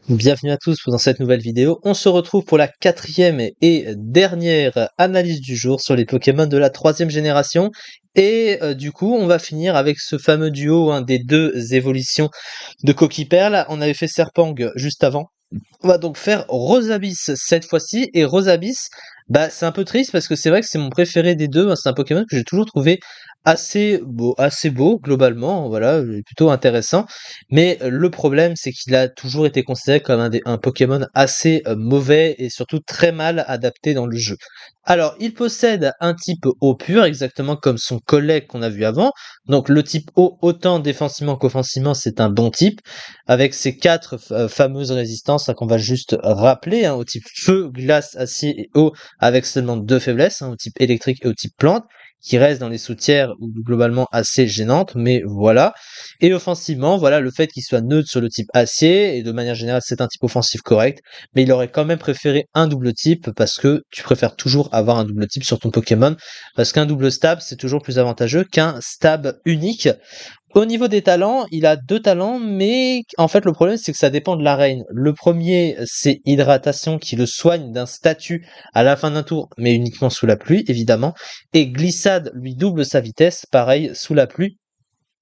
Bienvenue à tous dans cette nouvelle vidéo. On se retrouve pour la quatrième et dernière analyse du jour sur les Pokémon de la troisième génération. Et du coup, on va finir avec ce fameux duo des deux évolutions de Coquille-Perle. On avait fait Serpang juste avant. On va donc faire Rosabyss cette fois-ci. Et Rosabyss, c'est un peu triste parce que c'est vrai que c'est mon préféré des deux. C'est un Pokémon que j'ai toujours trouvé assez beau globalement. Voilà, plutôt intéressant. Mais le problème, c'est qu'il a toujours été considéré comme un Pokémon assez mauvais et surtout très mal adapté dans le jeu. Alors, il possède un type eau pur, exactement comme son collègue qu'on a vu avant. Donc, le type eau, autant défensivement qu'offensivement, c'est un bon type avec ces quatre fameuses résistances qu'on va juste rappeler, au type feu, glace, acier et eau, avec seulement deux faiblesses, au type électrique et au type plante, qui restent dans les sous-tiers globalement assez gênantes, mais voilà. Et offensivement, voilà, le fait qu'il soit neutre sur le type acier, et de manière générale c'est un type offensif correct, mais il aurait quand même préféré un double type, parce que tu préfères toujours avoir un double type sur ton Pokémon, parce qu'un double stab c'est toujours plus avantageux qu'un stab unique. Au niveau des talents, il a deux talents, mais en fait le problème c'est que ça dépend de l'arène. Le premier, c'est hydratation qui le soigne d'un statut à la fin d'un tour, mais uniquement sous la pluie évidemment. Et glissade lui double sa vitesse, pareil sous la pluie.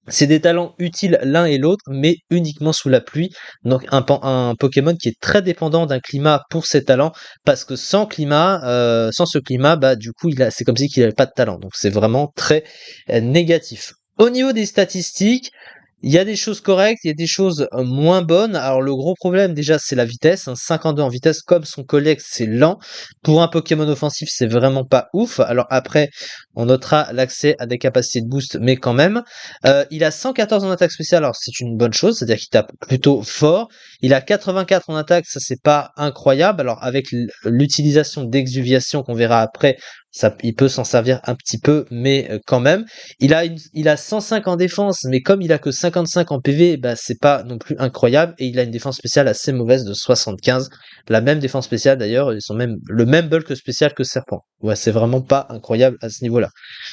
C'est des talents utiles l'un et l'autre, mais uniquement sous la pluie. Donc un Pokémon qui est très dépendant d'un climat pour ses talents, parce que sans ce climat, du coup, c'est comme si qu'il n'avait pas de talent. Donc c'est vraiment très négatif. Au niveau des statistiques, il y a des choses correctes, il y a des choses moins bonnes. Alors le gros problème déjà c'est la vitesse, 52 en vitesse comme son collègue c'est lent. Pour un Pokémon offensif c'est vraiment pas ouf. Alors après on notera l'accès à des capacités de boost mais quand même. Il a 114 en attaque spéciale, alors c'est une bonne chose, c'est-à-dire qu'il tape plutôt fort. Il a 84 en attaque, ça c'est pas incroyable. Alors avec l'utilisation d'exuviation qu'on verra après, il peut s'en servir un petit peu, mais quand même. Il a 105 en défense, mais comme il a que 55 en PV, c'est pas non plus incroyable. Et il a une défense spéciale assez mauvaise de 75. La même défense spéciale d'ailleurs, ils sont même le même bulk spécial que Serpent. Ouais, c'est vraiment pas incroyable à ce niveau-là.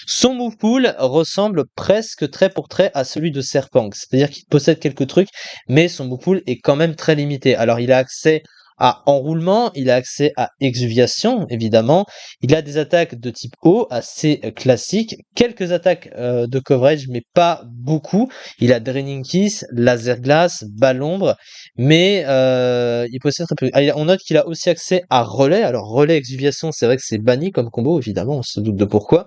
Son move pool ressemble presque trait pour trait à celui de Serpent. C'est-à-dire qu'il possède quelques trucs, mais son move pool est quand même très limité. Alors il a accès à enroulement, il a accès à exuviation, évidemment. Il a des attaques de type eau assez classiques, quelques attaques de coverage, mais pas beaucoup. Il a Draining Kiss, Laser Glace, Balle Ombre, mais il possède très peu. On note qu'il a aussi accès à relais. Alors relais exuviation, c'est vrai que c'est banni comme combo, évidemment, on se doute de pourquoi.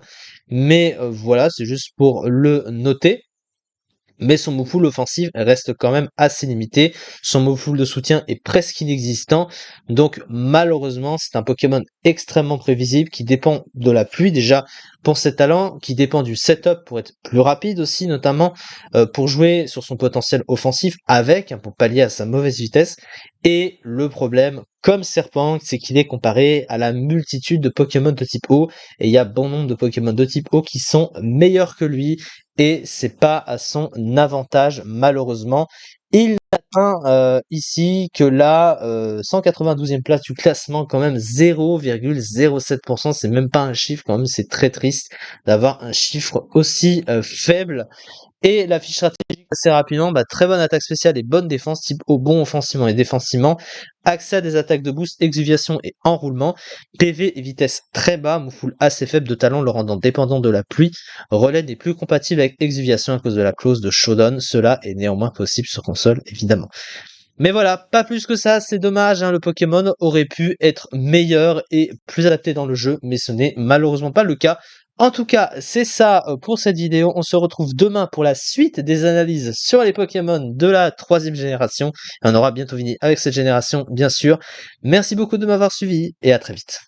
Mais voilà, c'est juste pour le noter. Mais son move pool offensif reste quand même assez limité. Son move pool de soutien est presque inexistant. Donc malheureusement, c'est un Pokémon extrêmement prévisible qui dépend de la pluie déjà pour ses talents, qui dépend du setup pour être plus rapide aussi, notamment pour jouer sur son potentiel offensif avec, pour pallier à sa mauvaise vitesse. Et le problème, comme Serpent, c'est qu'il est comparé à la multitude de Pokémon de type eau. Et il y a bon nombre de Pokémon de type eau qui sont meilleurs que lui et c'est pas à son avantage malheureusement. Il n'atteint ici que la 192e place du classement, quand même 0,07%, c'est même pas un chiffre quand même, c'est très triste d'avoir un chiffre aussi faible. Et la fiche stratégique assez rapidement, très bonne attaque spéciale et bonne défense, type au bon offensivement et défensivement, accès à des attaques de boost, exuviation et enroulement, PV et vitesse très bas, moufoule assez faible de talent le rendant dépendant de la pluie, relais n'est plus compatible avec exuviation à cause de la clause de Shodan, cela est néanmoins possible sur console évidemment. Mais voilà, pas plus que ça, c'est dommage, le Pokémon aurait pu être meilleur et plus adapté dans le jeu, mais ce n'est malheureusement pas le cas. En tout cas, c'est ça pour cette vidéo. On se retrouve demain pour la suite des analyses sur les Pokémon de la troisième génération. Et on aura bientôt fini avec cette génération, bien sûr. Merci beaucoup de m'avoir suivi et à très vite.